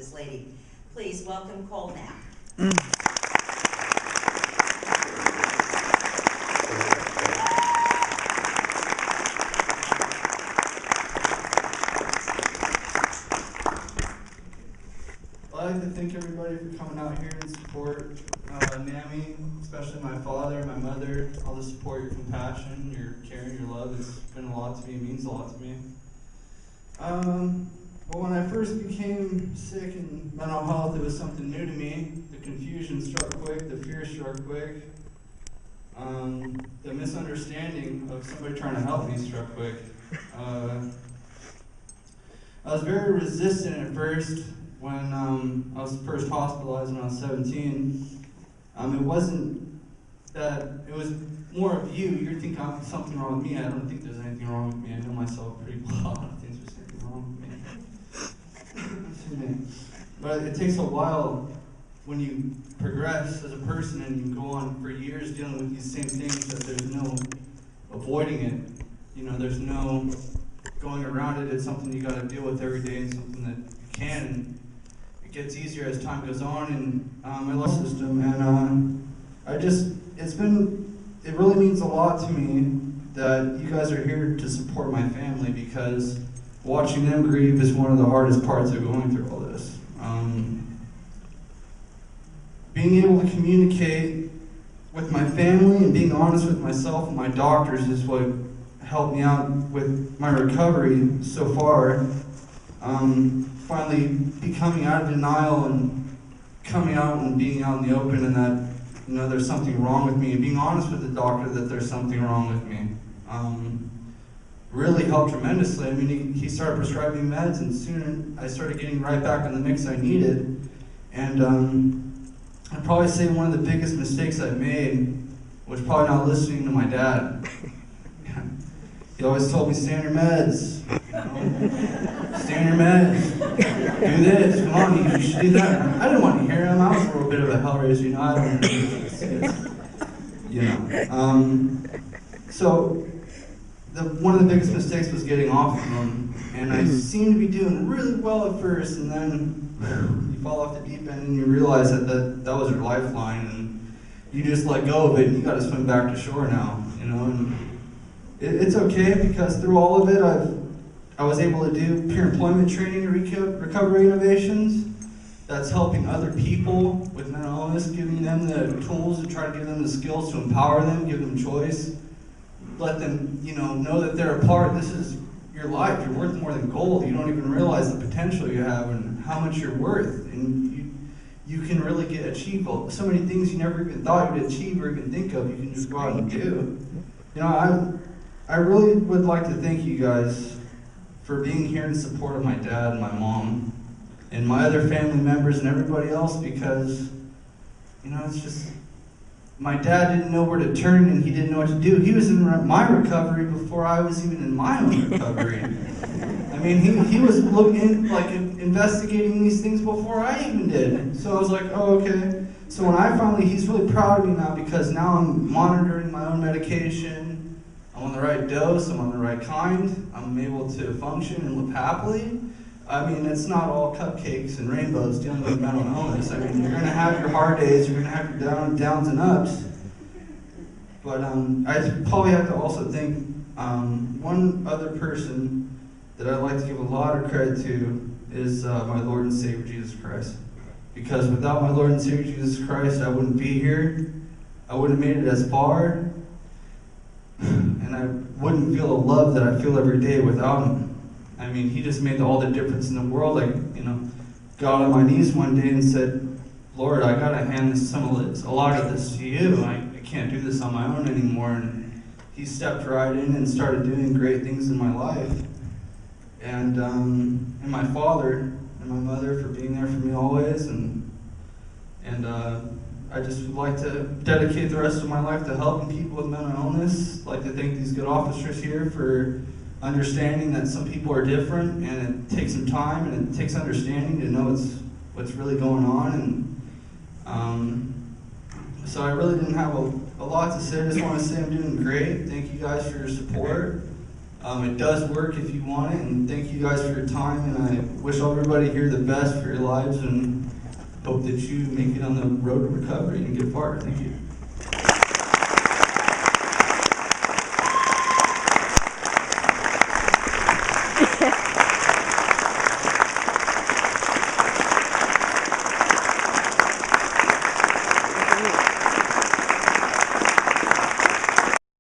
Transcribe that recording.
this lady. Please welcome Knapp. I'd like to thank everybody for coming out here and support Nami, especially my father, my mother, all the support, your compassion, your caring, your love. It's been a lot to me, it means a lot to me. Well, when I first became sick in mental health, it was something new to me. The confusion struck quick, the fear struck quick. The misunderstanding of somebody trying to help me struck quick. I was very resistant at first when I was first hospitalized when I was 17. It wasn't that, it was more of you. You're thinking something wrong with me. I don't think there's anything wrong with me. I know myself pretty well. I don't think there's anything wrong with me. Excuse me. But it takes a while when you progress as a person and you go on for years dealing with these same things that there's no avoiding it. You know, there's no going around it. It's something you got to deal with every day and something that you can. It gets easier as time goes on, and my life system, and it really means a lot to me that you guys are here to support my family, because watching them grieve is one of the hardest parts of going through all this. Being able to communicate with my family and being honest with myself and my doctors is what helped me out with my recovery so far. Finally becoming out of denial and coming out and being out in the open, and that, you know, there's something wrong with me, and being honest with the doctor that there's something wrong with me, really helped tremendously. I mean, he started prescribing meds, and soon I started getting right back in the mix I needed. And I'd probably say one of the biggest mistakes I've made was probably not listening to my dad. He always told me, stay on your meds, you know? Stay on your meds, do this, come on, you should do that. I didn't want to hear him. I was a little bit of a hellraiser, you know, I don't know, you know. So one of the biggest mistakes was getting off of them, and I seemed to be doing really well at first, and then you fall off the deep end and you realize that was your lifeline, and you just let go of it, and you got to swim back to shore now, you know. And it's okay, because through all of it, I was able to do peer employment training and recovery innovations. That's helping other people with mental illness, giving them the tools to try to give them the skills to empower them, give them choice, let them, you know that they're a part. This is your life. You're worth more than gold. You don't even realize the potential you have and how much you're worth, and you can really achieve so many things you never even thought you'd achieve or even think of. You can just go out and do. You know, I really would like to thank you guys for being here in support of my dad and my mom and my other family members and everybody else, because, you know, it's just, my dad didn't know where to turn and he didn't know what to do. He was in my recovery before I was even in my own recovery. I mean, he was looking, investigating these things before I even did. So I was like, oh, okay. So when he's really proud of me now, because now I'm monitoring my own medication. I'm on the right dose, I'm on the right kind, I'm able to function and live happily. I mean, it's not all cupcakes and rainbows dealing with mental illness. I mean, you're going to have your hard days, you're going to have your downs and ups. But I probably have to also thank one other person that I'd like to give a lot of credit to is my Lord and Savior Jesus Christ. Because without my Lord and Savior Jesus Christ, I wouldn't be here. I wouldn't have made it as far. And I wouldn't feel the love that I feel every day without him. I mean, he just made all the difference in the world. I, got on my knees one day and said, Lord, I gotta hand a lot of this to you. I can't do this on my own anymore. And he stepped right in and started doing great things in my life. And my father and my mother for being there for me always. And I just would like to dedicate the rest of my life to helping people with mental illness. I'd like to thank these good officers here for understanding that some people are different, and it takes some time and it takes understanding to know what's really going on. And so I really didn't have a lot to say. I just want to say I'm doing great. Thank you guys for your support. It does work if you want it, and thank you guys for your time, and I wish everybody here the best for your lives, and hope that you make it on the road to recovery and get far. Thank you.